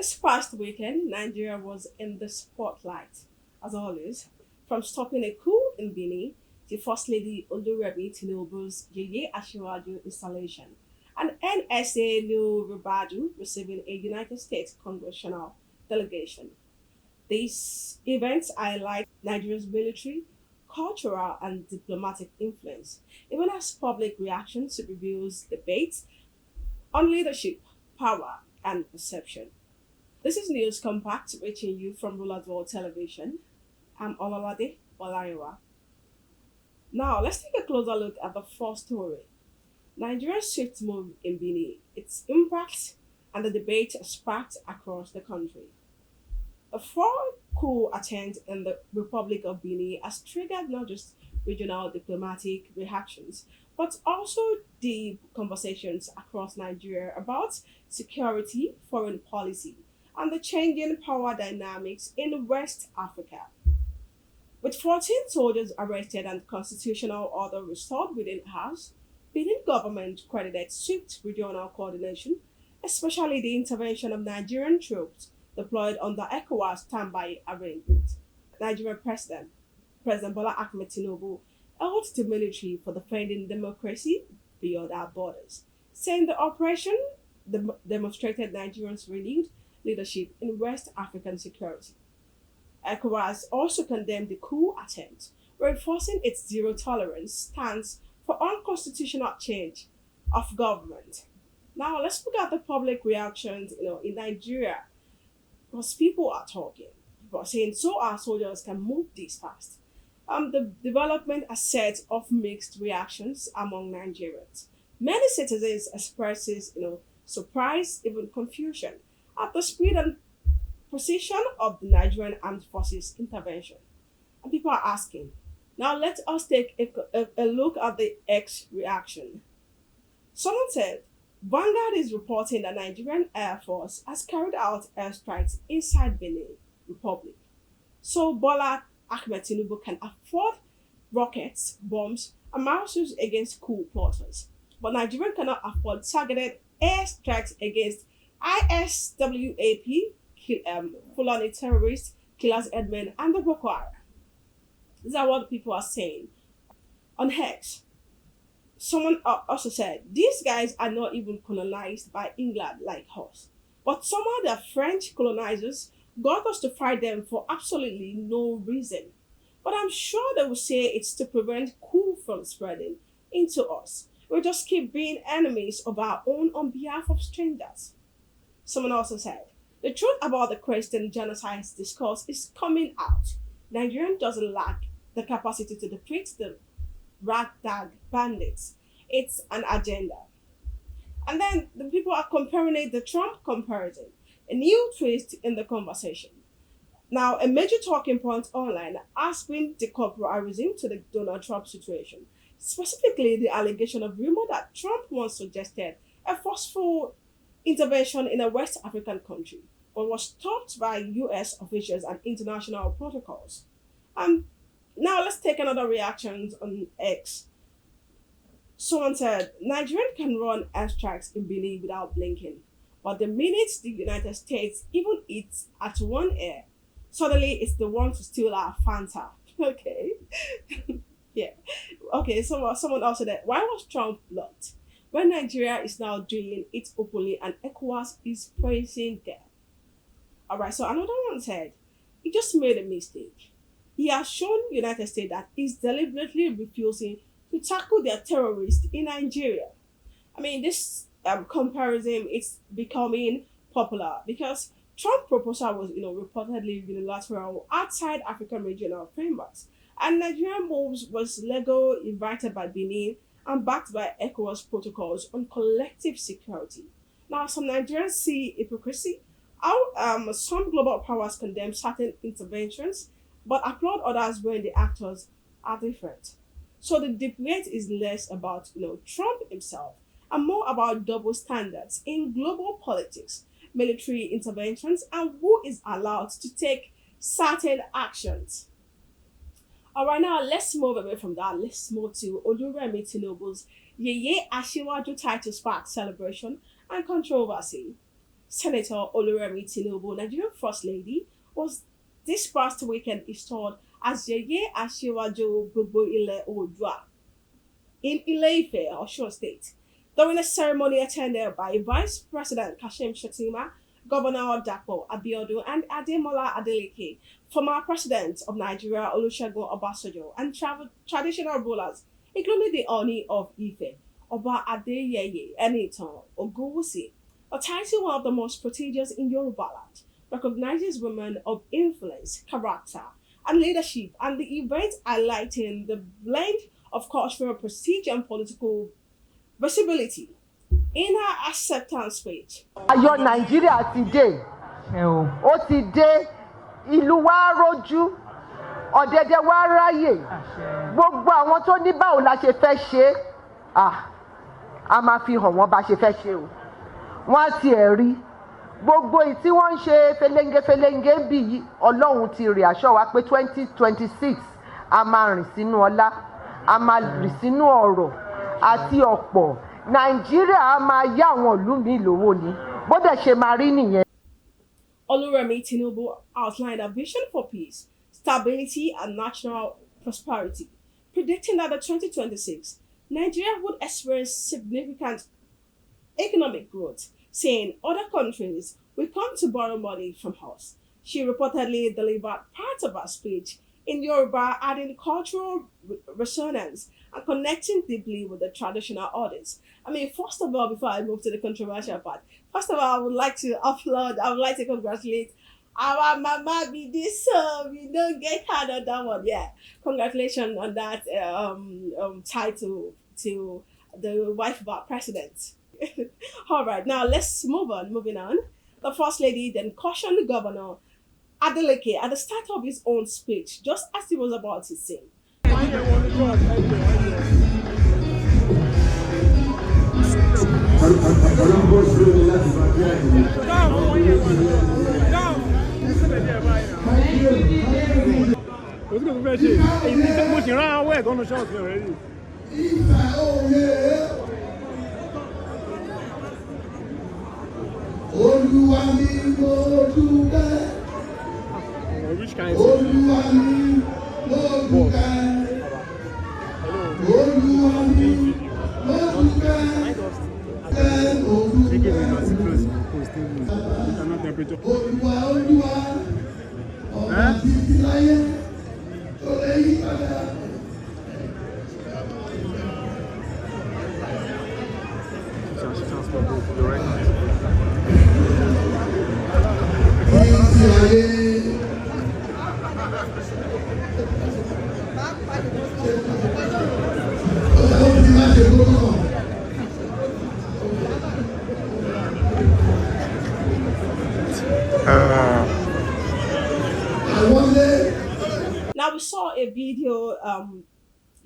This past weekend, Nigeria was in the spotlight, as always, from stopping a coup in Benin to First Lady Remi Tinubu's Yeye Ashiwaju installation, and NSA New Rubadu receiving a United States congressional delegation. These events highlight Nigeria's military, cultural, and diplomatic influence, even as public reactions reveals debates on leadership, power, and perception. This is News Compact reaching you from Ruler's World Television. I'm Olalade Olariwa. Now, let's take a closer look at the first story. Nigeria's swift move in Benin, its impact, and the debate sparked across the country. A foreign coup attempt in the Republic of Benin has triggered not just regional diplomatic reactions, but also deep conversations across Nigeria about security, foreign policy, and the changing power dynamics in West Africa. With 14 soldiers arrested and constitutional order restored within hours, Benin government credited swift regional coordination, especially the intervention of Nigerian troops deployed under ECOWAS standby arrangement. Nigerian President Bola Ahmed Tinubu held the military for defending democracy beyond our borders, saying the operation demonstrated Nigerians' renewed leadership in West African security. ECOWAS also condemned the coup attempt, reinforcing its zero tolerance stance for unconstitutional change of government. Now let's look at the public reactions, in Nigeria, because people are talking. People are saying, so our soldiers can move this fast. The development has set off mixed reactions among Nigerians. Many citizens expresses, surprise, even confusion at the speed and precision of the Nigerian Armed Forces intervention. And people are asking, now let us take a look at the X reaction. Someone said, Vanguard is reporting that Nigerian Air Force has carried out airstrikes inside Benin Republic. So Bola Ahmed Tinubu can afford rockets, bombs, and missiles against coup plotters. But Nigeria cannot afford targeted airstrikes against ISWAP, Fulani terrorists, killers, Edmen, and the Boko Haram. These are what people are saying. On Hex, someone also said, these guys are not even colonized by England like us. But somehow the French colonizers got us to fight them for absolutely no reason. But I'm sure they will say it's to prevent coup from spreading into us. We'll just keep being enemies of our own on behalf of strangers. Someone also said, the truth about the Christian genocide discourse is coming out. Nigeria doesn't lack the capacity to defeat the ragtag bandits. It's an agenda. And then the people are comparing it, the Trump comparison, a new twist in the conversation. Now, a major talking point online has been the corporatism to the Donald Trump situation, specifically the allegation of rumor that Trump once suggested a forceful intervention in a West African country, but was stopped by US officials and international protocols. Um, Now let's take another reaction on X. Someone said Nigerian can run airstrikes in Benin without blinking, but the minute the United States even eats at one air, suddenly it's the one to steal our Fanta. Okay, yeah. Okay, so someone also said, why was Trump blocked when Nigeria is now doing it openly and ECOWAS is praising them? All right. So another one said he just made a mistake. He has shown United States that he's deliberately refusing to tackle their terrorists in Nigeria. I mean, this comparison is becoming popular because Trump proposal was, reportedly unilateral outside African regional frameworks, and Nigerian moves was legal, invited by Benin, and backed by ECOWAS protocols on collective security. Now, some Nigerians see hypocrisy. How some global powers condemn certain interventions, but applaud others when the actors are different. So the debate is less about Trump himself and more about double standards in global politics, military interventions, and who is allowed to take certain actions. All right, now let's move away from that. Let's move to Oluremi Tinubu's Yeye Ashiwaju title spark celebration and controversy. Senator Oluremi Tinubu, Nigerian First Lady, was this past weekend installed as Yeye Asiwaju Gbogbo Ile Oodua in Ile-Ife, Osun State. During a ceremony attended by Vice President Kashim Shettima, Governor Dapo Abiodun, and Ademola Adeleke, former President of Nigeria Olusegun Obasanjo, and traditional rulers, including the Oni of Ife, Oba Adeyeye Enitan Ogunwusi. A title, one of the most prestigious in Yoruba land, recognizes women of influence, character, and leadership, and the event highlighting the blend of cultural prestige and political visibility. In her acceptance speech, ayọ̀ Nàìjíríà ti dé ó ti dé ìlú wa rojú ọ̀dẹ̀dẹ̀ wa ráyè gbogbo àwọn tó ní báwo la ṣe fẹ́ ṣe a máa fi hàn wọ́n bá ṣe fẹ́ ṣe o wọ́n á tiẹ̀ rí gbogbo tí wọ́n ń ṣe felenge bí yìí Ọlọ́run ti rì aṣọ wa pé 2026 a máa rìn sínú ọlá a máa rìn sínú ọrọ̀ àti ọ̀pọ̀ Nàìjíríà a máa yá àwọn ìlú mi lówó ni bó dẹ̀ ṣe máa rí nìyẹn. Oluremi Tinubu outlined a vision for peace, stability, and national prosperity, predicting that by 2026, Nigeria would experience significant economic growth, saying other countries will come to borrow money from us. She reportedly delivered part of her speech in Yoruba, adding cultural resonance and connecting deeply with the traditional audience. I mean, first of all, before I move to the controversial part, first of all, I would like to congratulate our mama be this we don't get hard on that one. Yeah. Congratulations on that title to the wife of our president. All right, now let's move on. Moving on. The First Lady then cautioned the governor Adeleke at the start of his own speech, just as he was about to sing. Olúwa mi mo dúpẹ́. Olúwa mi mo dúpẹ́. Olúwa mi mo dúpẹ́. Olúwa Olúwa ọba títí láyé tó lè yí padà. Now we saw a video.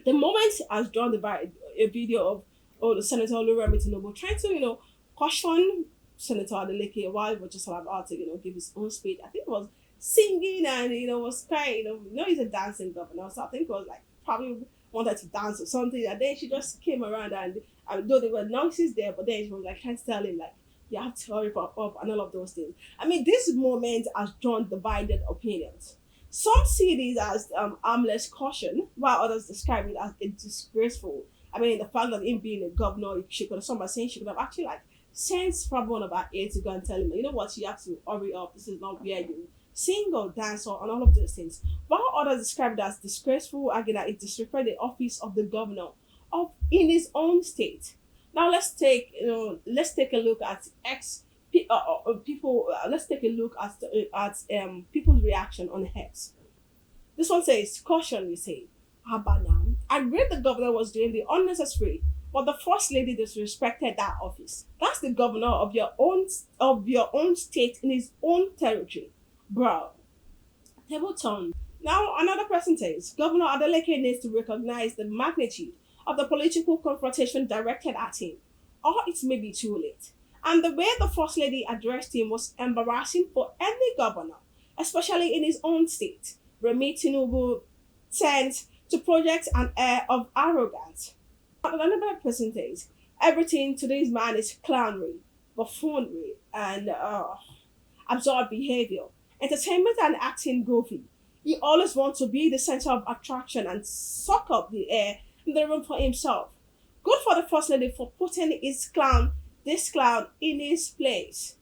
The moment has drawn a video of the Senator Oluremi Tinubu trying to, caution Senator Adeleke while he was just about to, give his own speech. I think it was singing and was crying. He's a dancing governor, so I think it was like probably wanted to dance or something. And then she just came around and though there were noises there, but then she was like trying to tell him like you have to hurry up and all of those things. I mean, this moment has drawn divided opinions. Some see this as armless caution, while others describe it as a disgraceful. I mean, the fact that him being a governor, she could have actually like sent probably one of our aides to go and tell him, you know what, you have to hurry up. This is not where you sing or dance or and all of those things. While others describe it as disgraceful, again, that it disrespects the office of the governor in his own state. Now let's take a look at people. Let's take a look at people's reaction on X. This one says, "Caution," we say. How about now? I agree the governor was doing the unnecessary, but the First Lady disrespected that office. That's the governor of your own state in his own territory, bro. Table turn. Now another person says, Governor Adeleke needs to recognize the magnitude of the political confrontation directed at him, or it may be too late. And the way the First Lady addressed him was embarrassing for any governor, especially in his own state. Remi Tinubu tends to project an air of arrogance. Another person says, everything to this man is clownery. buffoonery, and absurd behavior, entertainment and acting goofy. He always wants to be the center of attraction and suck up the air in the room for himself. Good for the first lady for putting this clown in his place.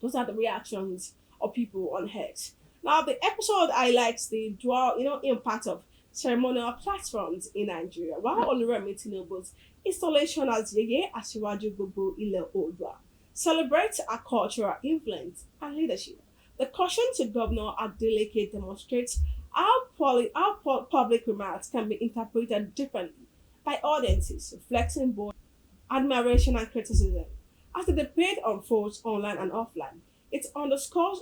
Those are the reactions of people on X. Now, the episode highlights the dual, impact of ceremonial platforms in Nigeria, while Oluremi Tinubu's installation as Yeye Asiwaju Gbogbo Ile Oodua celebrates our cultural influence and leadership. The caution to Governor Adeleke demonstrates how public remarks can be interpreted differently by audiences, reflecting both admiration and criticism. As the debate unfolds online and offline, it underscores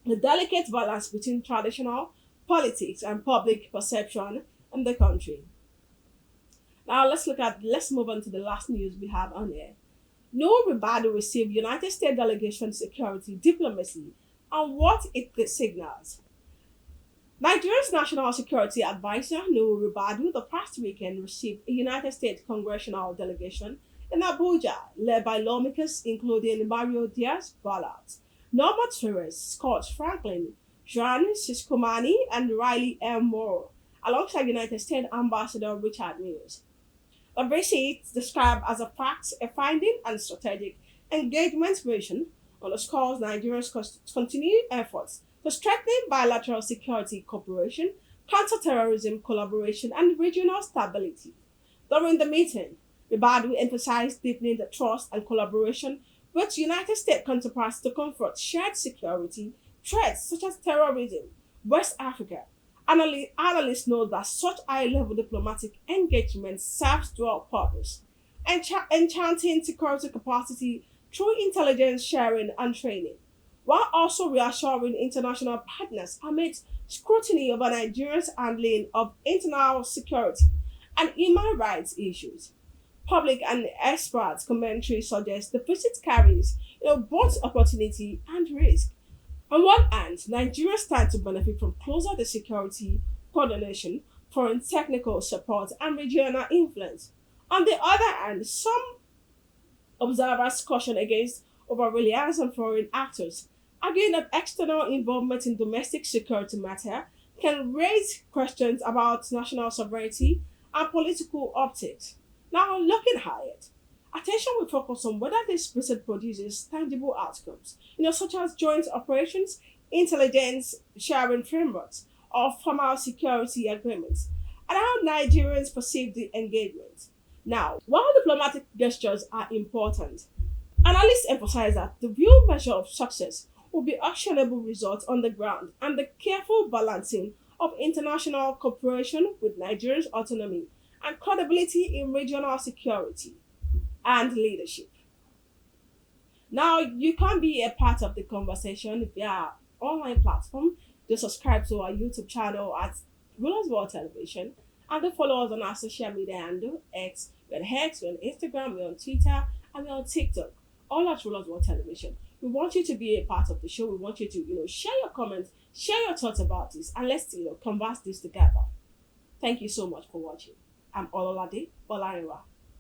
the delicate balance between traditional politics and public perception in the country. Now let's move on to the last news we have on here. No Ribadu received United States delegation security diplomacy and what it signals. Nigeria's National Security Advisor, Nuhu Ribadu, the past weekend received a United States congressional delegation in Abuja, led by lawmakers including Mario Diaz-Balart, Norma Torres, Scott Franklin, Joan Siskomani, and Riley M. Morrow, alongside United States Ambassador Richard Mills. The visit, described as a fact, a finding, and strategic engagement mission, underscores Nigeria's continued efforts to strengthen bilateral security cooperation, counterterrorism collaboration, and regional stability. During the meeting, Ribadu emphasized deepening the trust and collaboration with United States counterparts to confront shared security threats such as terrorism, West Africa. Analysts note that such high-level diplomatic engagement serves dual purpose, enchanting security capacity through intelligence sharing and training, while also reassuring international partners amid scrutiny over Nigeria's handling of internal security and human rights issues. Public and experts' commentary suggests the visit carries both opportunity and risk. On one hand, Nigeria stands to benefit from closer security coordination, foreign technical support, and regional influence. On the other hand, some observers caution against over-reliance on foreign actors, arguing that external involvement in domestic security matter can raise questions about national sovereignty and political optics. Now, looking ahead, attention will focus on whether this visit produces tangible outcomes, such as joint operations, intelligence sharing frameworks, or formal security agreements, and how Nigerians perceive the engagement. Now, while diplomatic gestures are important, analysts emphasize that the real measure of success will be actionable results on the ground and the careful balancing of international cooperation with Nigeria's autonomy and credibility in regional security and leadership. Now, you can be a part of the conversation via online platform. Just subscribe to our YouTube channel at Rulers World Television and then follow us on our social media handle X. We're on X, we're on Instagram, we're on Twitter, and we're on TikTok. All at Rulers World Television. We want you to be a part of the show. We want you to, share your comments, share your thoughts about this, and let's, converse this together. Thank you so much for watching. I'm Ololade Olariwa.